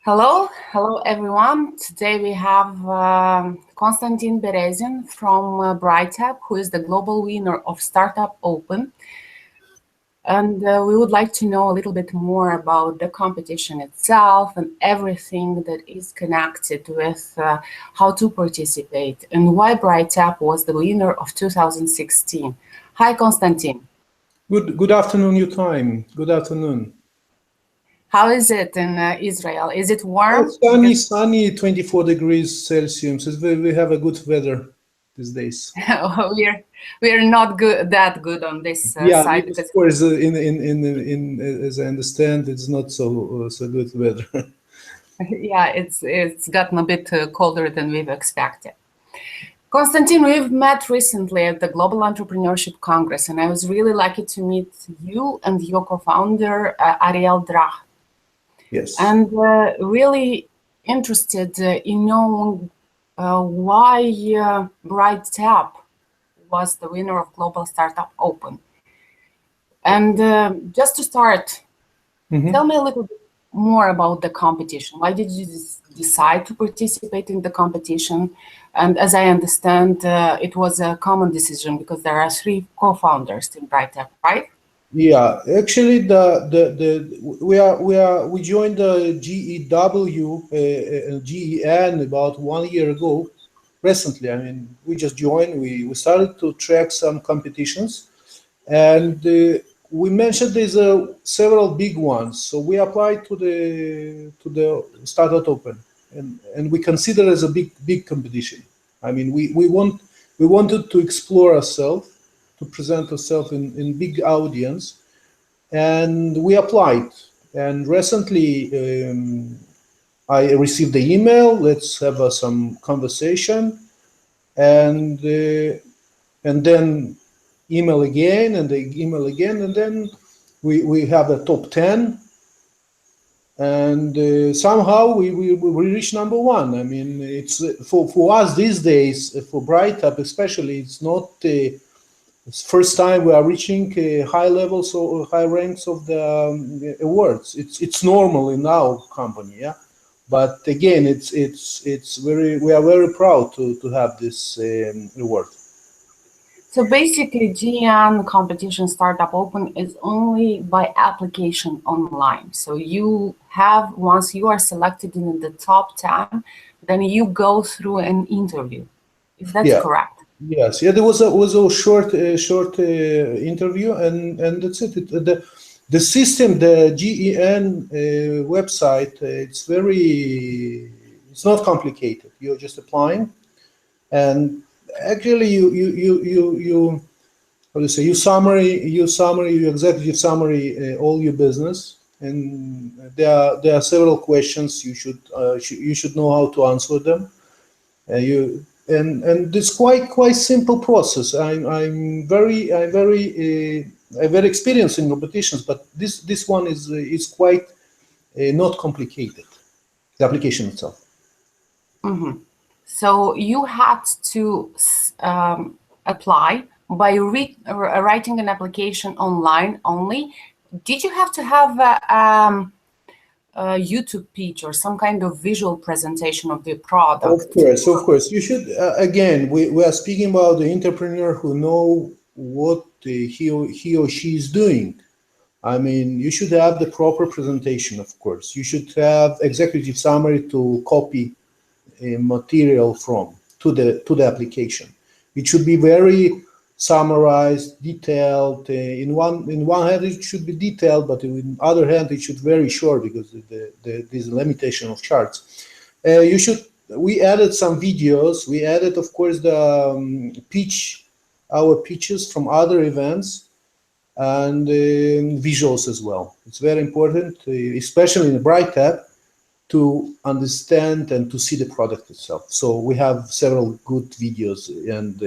Hello everyone. Today we have Konstantin Berezin from BrighTap, who is the global winner of Startup Open. And we would like to know a little bit more about the competition itself and everything that is connected with how to participate and why BrighTap was the winner of 2016. Hi, Konstantin. Good afternoon, your time. Good afternoon. How is it in Israel? Is it warm? It's sunny, 24 degrees Celsius. We have a good weather these days. we're not that good on this side. Because of course, as I understand, it's not so good weather. Yeah, it's gotten a bit colder than we've expected. Konstantin, we've met recently at the Global Entrepreneurship Congress, and I was really lucky to meet you and your co-founder, Ariel Drach. Yes. And really interested in knowing why BrighTap was the winner of Global Startup Open. And just to start, tell me a little bit more about the competition. Why did you decide to participate in the competition? And as I understand, it was a common decision because there are 3 co-founders in BrighTap, right? Yeah, actually, we joined the GEN about 1 year ago. Recently, I mean, we just joined. We started to track some competitions, and we mentioned there's several big ones. So we applied to the Startup Open, and we consider it as a big competition. I mean, we wanted to explore ourselves, to present ourselves in big audience, and we applied. And recently, I received the email. Let's have some conversation, and then email again, and the email again, and then we have a top 10, and somehow we reached number 1. I mean, it's for us these days, for BrighTap especially, it's not it's first time we are reaching high levels or high ranks of the awards. It's normal in our company, yeah. But again, we are very proud to have this award. So basically, GEN competition Startup Open is only by application online. So you have, once you are selected in the top 10, then you go through an interview. Is that correct? Yes. Yeah, there was a short interview, and that's it. The system, the GEN website, it's not complicated. You're just applying, and actually you how to say, you executive summary all your business, and there are several questions you should know how to answer them. And it's quite simple process. I'm very experienced in competitions, but this one is quite not complicated. The application itself. Mm-hmm. So you had to apply by writing an application online only. Did you have to have a YouTube pitch or some kind of visual presentation of the product? Of course. You should, again, we are speaking about the entrepreneur who know what he or she is doing. I mean, you should have the proper presentation, of course. You should have executive summary to copy material from to the application. It should be very summarized, detailed. In one hand, it should be detailed, but in other hand, it should be very short because there's a limitation of charts. We added some videos. We added, of course, the our pitches from other events, and visuals as well. It's very important, especially in the BrighTap, to understand and to see the product itself. So we have several good videos and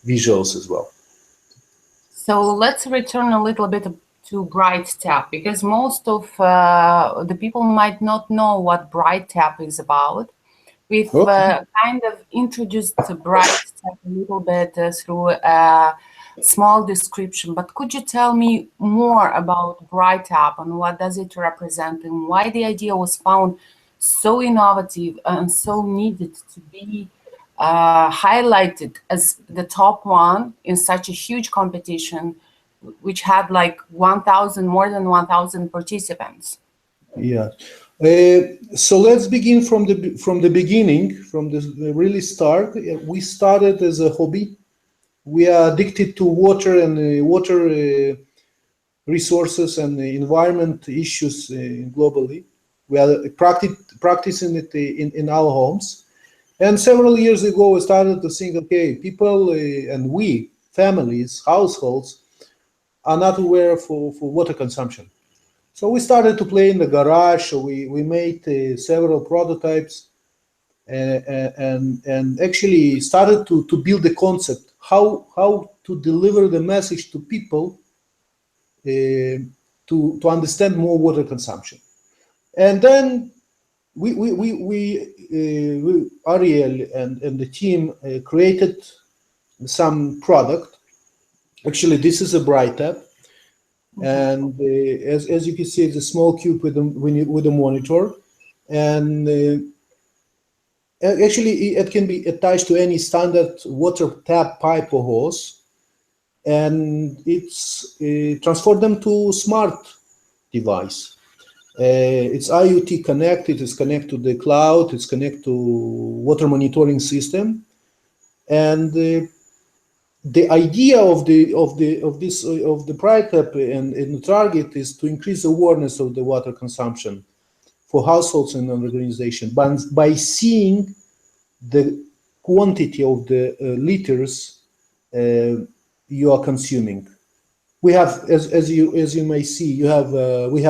visuals as well. So let's return a little bit to BrighTap, because most of the people might not know what BrighTap is about. We've kind of introduced BrighTap a little bit through a small description, but could you tell me more about BrighTap and what does it represent and why the idea was found so innovative and so needed to be highlighted as the top one in such a huge competition, which had like 1,000, more than 1,000 participants. Yeah. So let's begin from the beginning, from the really start. We started as a hobby. We are addicted to water and water resources and environment issues globally. We are practicing it in our homes. And several years ago, we started to think, okay, people and we, families, households, are not aware for water consumption. So we started to play in the garage. So we made several prototypes and actually started to build the concept, how to deliver the message to people to understand more water consumption. And then Ariel and the team created some product. Actually, this is a BrighTap, and as you can see, it's a small cube with a monitor, and actually it can be attached to any standard water tap, pipe, or hose, and it's transfer them to smart device. It's IoT connected. It's connected to the cloud. It's connected to water monitoring system, and the idea of the BrighTap and the target is to increase awareness of the water consumption for households and organizations by seeing the quantity of the liters you are consuming. We have, as you may see, we have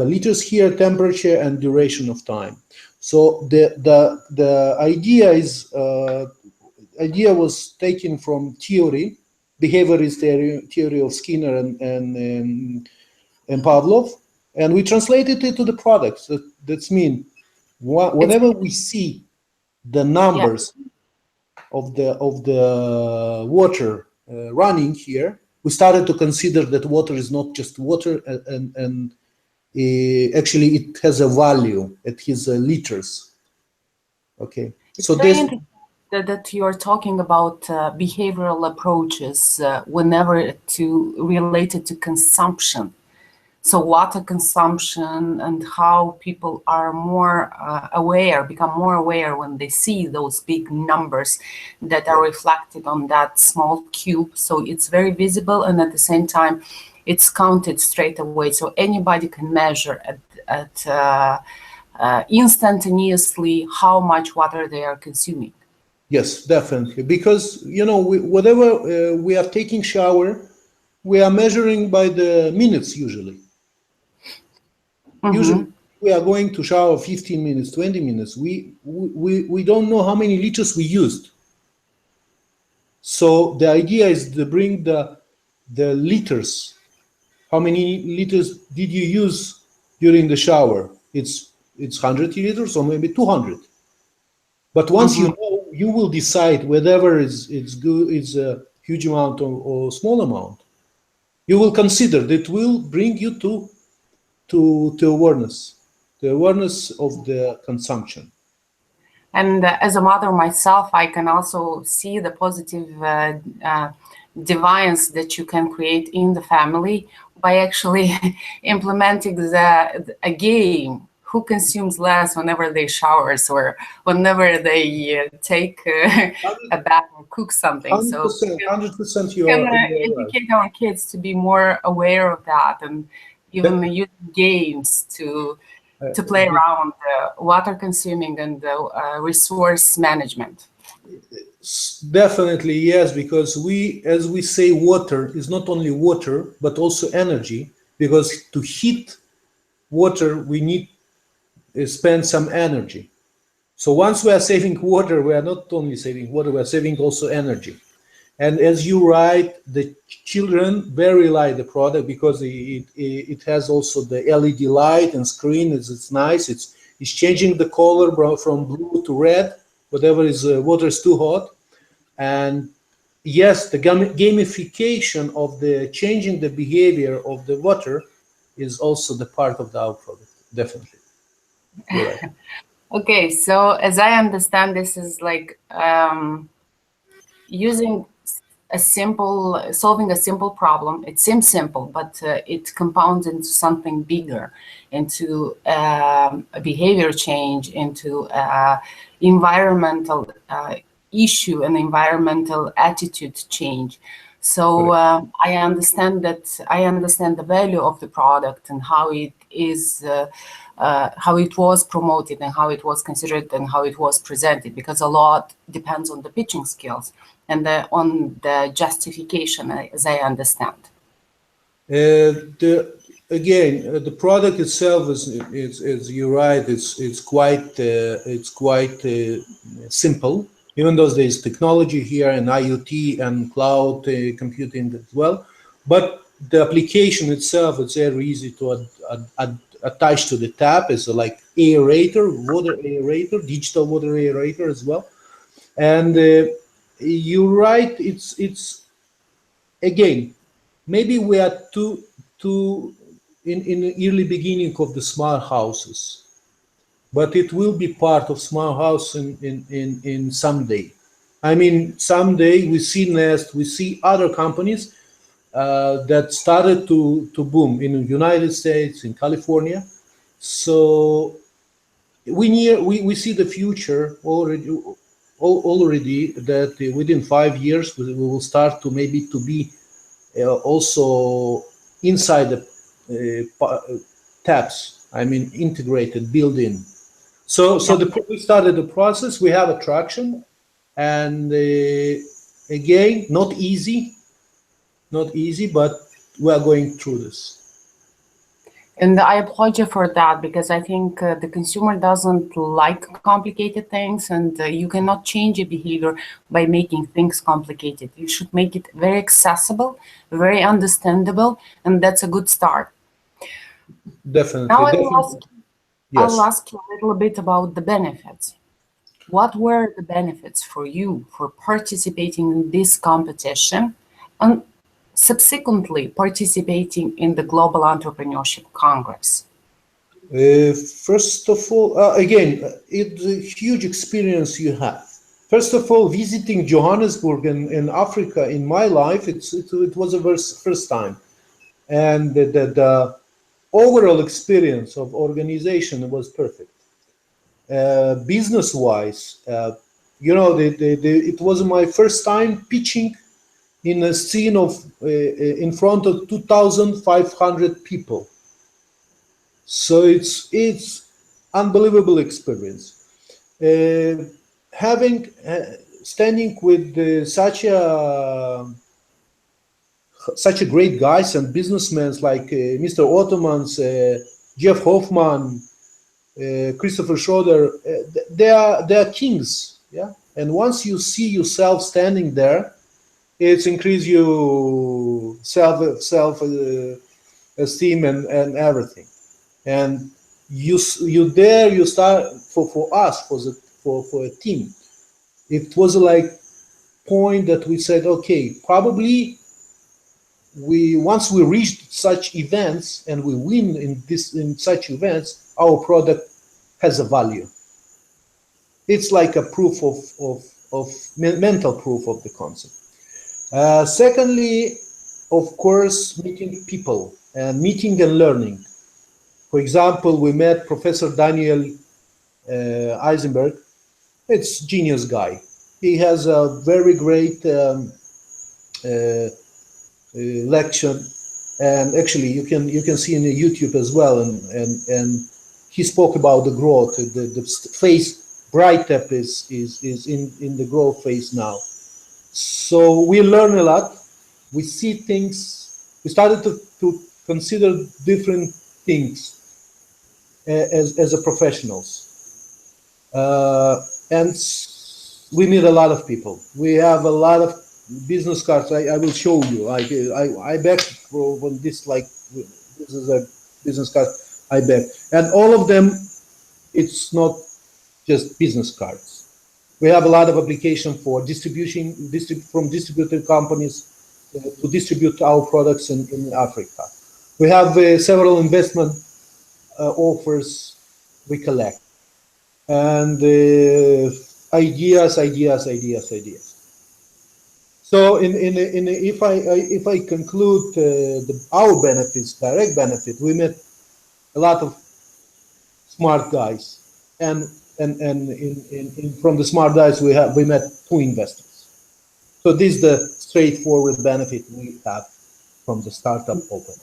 a liters here, temperature, and duration of time. So the idea was taken from theory, behaviorist theory of Skinner and Pavlov, and we translated it to the products. That's mean whenever we see the numbers of the water running here, we started to consider that water is not just water, and actually it has a value. It has liters. Okay, it's so very this. interesting that you're talking about behavioral approaches whenever related to consumption. So water consumption and how people are more become more aware when they see those big numbers that are reflected on that small cube. So it's very visible, and at the same time, it's counted straight away. So anybody can measure instantaneously how much water they are consuming. Yes, definitely. Because, whatever we are taking shower, we are measuring by the minutes usually. Mm-hmm. Usually we are going to shower 15 minutes, 20 minutes. We don't know how many liters we used. So the idea is to bring the liters. How many liters did you use during the shower? It's 100 liters or maybe 200. But once you know, you will decide whether it's good, it's a huge amount or small amount. You will consider that will bring you to awareness, the awareness of the consumption. And as a mother myself, I can also see the positive deviance that you can create in the family by actually implementing a game. Who consumes less whenever they showers or whenever they take a bath or cook something? 100%, So 100% we can educate our kids to be more aware of that, and even use games to play around water consuming and resource management. Definitely, yes, because as we say, water is not only water, but also energy, because to heat water, we need to spend some energy. So once we are saving water, we are not only saving water, we are saving also energy. And as you write, the children very like the product because it has also the LED light and screen. It's nice. It's changing the color from blue to red, whatever is water is too hot. And yes, the gamification of the changing the behavior of the water is also the part of our product. Definitely. You're right. Okay, so as I understand, this is like using solving a simple problem. It seems simple, but it compounds into something bigger, into a behavior change, into environmental issue and environmental attitude change. So Correct. I understand the value of the product and how it is. How it was promoted and how it was considered and how it was presented, because a lot depends on the pitching skills and on the justification, as I understand. The again, the product itself is you're right. It's quite simple. Even though there's technology here and IoT and cloud computing as well, but the application itself is very easy to attach to the tap. It's like aerator, water aerator, digital water aerator as well. And you're right. It's again, maybe we are too in the early beginning of the smart houses, but it will be part of smart house in someday. I mean, someday we see Nest, we see other companies that started to boom in the United States, in California. So we see the future already that within 5 years we will start to maybe to be also inside the taps. I mean, integrated, built-in. So we started the process. We have a traction, and again, not easy, but we are going through this. And I applaud you for that, because I think the consumer doesn't like complicated things, and you cannot change a behavior by making things complicated. You should make it very accessible, very understandable, and that's a good start. Definitely, Now definitely. I'll Yes. ask you a little bit about the benefits. What were the benefits for you for participating in this competition and subsequently participating in the Global Entrepreneurship Congress? First of all, again, it's a huge experience you have. First of all, visiting Johannesburg in Africa in my life, it was a first time, and the overall experience of organization was perfect. Business wise, it was my first time pitching in a scene of in front of 2,500 people. So it's unbelievable experience. Uh, having standing with such a great guys and businessmen like Mr. Ottomans, Jeff Hoffman, Christopher Schroeder, they are kings, yeah. And once you see yourself standing there, it's increase you self esteem and everything. And you there you start for us for a team. It was like point that we said, okay, probably we once we reached such events and we win in such events, our product has a value. It's like a proof of mental proof of the concept. Secondly, of course, meeting people and meeting and learning. For example, we met Professor Daniel Eisenberg. It's genius guy. He has a very great lecture, and actually you can see in the YouTube as well. And he spoke about the growth. The phase BrighTap is in the growth phase now. So we learn a lot. We see things. We started to consider different things as a professionals. And we meet a lot of people. We have a lot of business cards. I will show you. I back from this, like this is a business card I back, and all of them. It's not just business cards. We have a lot of application for distribution from distributor companies to distribute our products in Africa. We have several investment offers we collect. and ideas. So if I conclude our benefits, direct benefit, we met a lot of smart guys, and from the smart guys we met two investors. So this is the straightforward benefit we have from the startup open.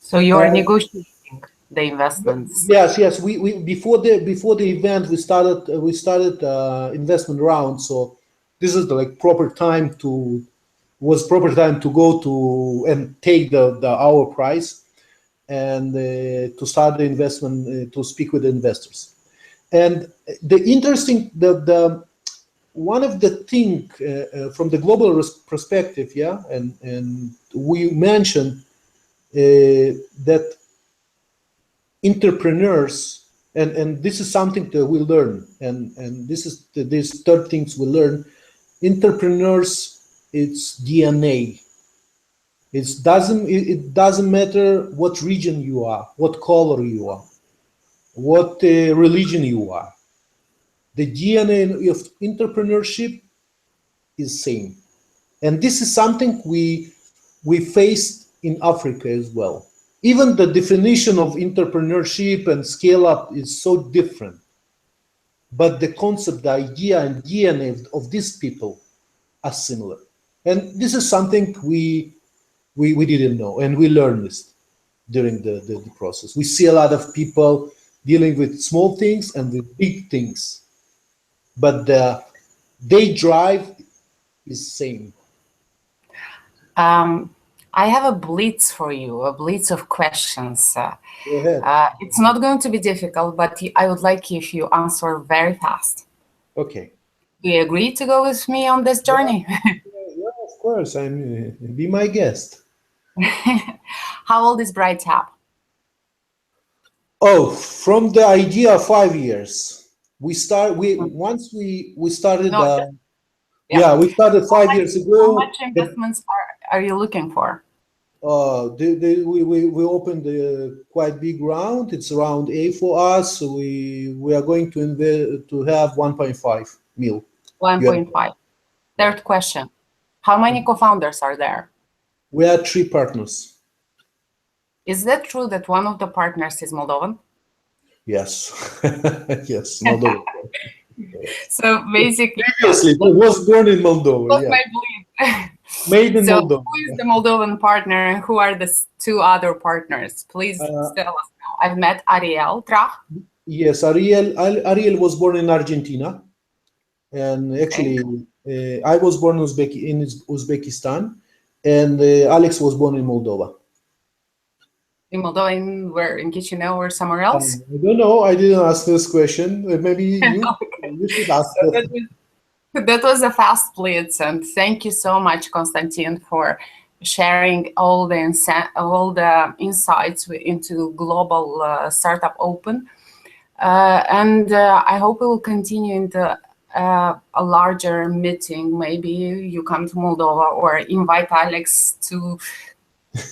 So you're negotiating the investments. Yes. We before the event we started investment round. So this is the proper time to go to and take the our price and to start the investment to speak with the investors. And the interesting the one of the thing from the global perspective, and we mentioned that entrepreneurs, and this is something that we learn, and this is these third things we learn. Entrepreneurs, it's DNA. It doesn't matter what region you are, what color you are, what religion you are. The DNA of entrepreneurship is same, and this is something we faced in Africa as well. Even the definition of entrepreneurship and scale up is so different, but the concept, the idea, and DNA of these people are similar. And this is something we didn't know, and we learned this during the process. We see a lot of people dealing with small things and with big things, but they drive is same. I have a blitz for you, a blitz of questions. Go ahead. It's not going to be difficult, but I would like if you answer very fast. Okay. Do you agree to go with me on this journey? Yeah, of course. Be my guest. How old is BrighTap? Oh, from the idea 5 years. We started. We started. No, We started 5 years ago. How much investments are you looking for? We opened a quite big round. It's round A for us. So we are going to invest to have 1.5 mil. 1.5. Third question. How many co-founders are there? We are 3 partners. Is that true that one of the partners is Moldovan? Yes. Yes, Moldova. So basically, Previously, he was born in Moldova. What's Yeah. my belief? Made in So Moldova. who is the Moldovan partner and who are the two other partners? Please tell us now. I've met Ariel Trach. Yes, Ariel was born in Argentina, and actually I was born in Uzbekistan, and Alex was born in Moldova. In Moldova, where? In Chisinau or somewhere else? I don't know. I didn't ask this question. Maybe you should ask. That was a fast blitz, and thank you so much, Konstantin, for sharing all the insights into Global Startup Open. And I hope we will continue into a larger meeting. Maybe you come to Moldova or invite Alex to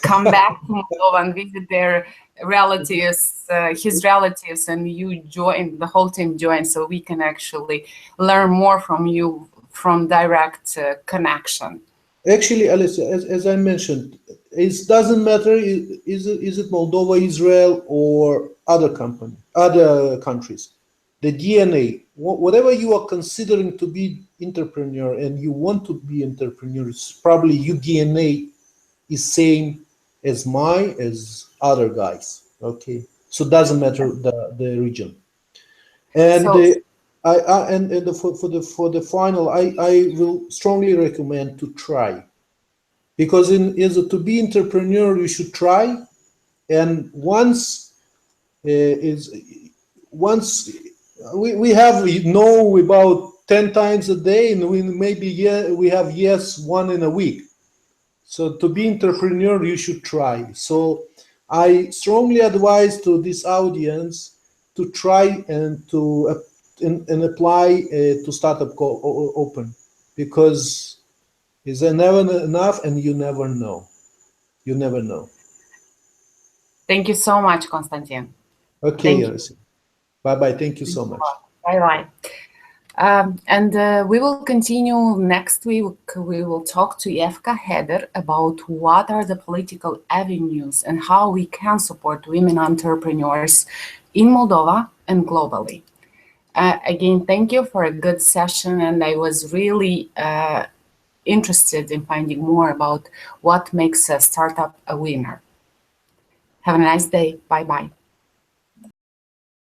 come back to Moldova and visit their relatives, his relatives, and you join, the whole team joins, so we can actually learn more from you from direct connection. Actually, Alice, as I mentioned, it doesn't matter is it Moldova, Israel, or other countries. The DNA, whatever you are considering to be entrepreneur and you want to be entrepreneurs, probably your DNA is same as other guys. Okay, so it doesn't matter the region. And for the final, I will strongly recommend to try, because to be entrepreneur you should try, and once we have no about 10 times a day, and we have yes one in a week. So to be entrepreneur, you should try. So I strongly advise to this audience to try and to apply to Startup Open, because it's never enough, and you never know. You never know. Thank you so much, Konstantin. Okay, bye bye. Thank you so much. Bye-bye. And we will continue next week. We will talk to Evka Heder about what are the political avenues and how we can support women entrepreneurs in Moldova and globally. Again, thank you for a good session, and I was really interested in finding more about what makes a startup a winner. Have a nice day. Bye-bye.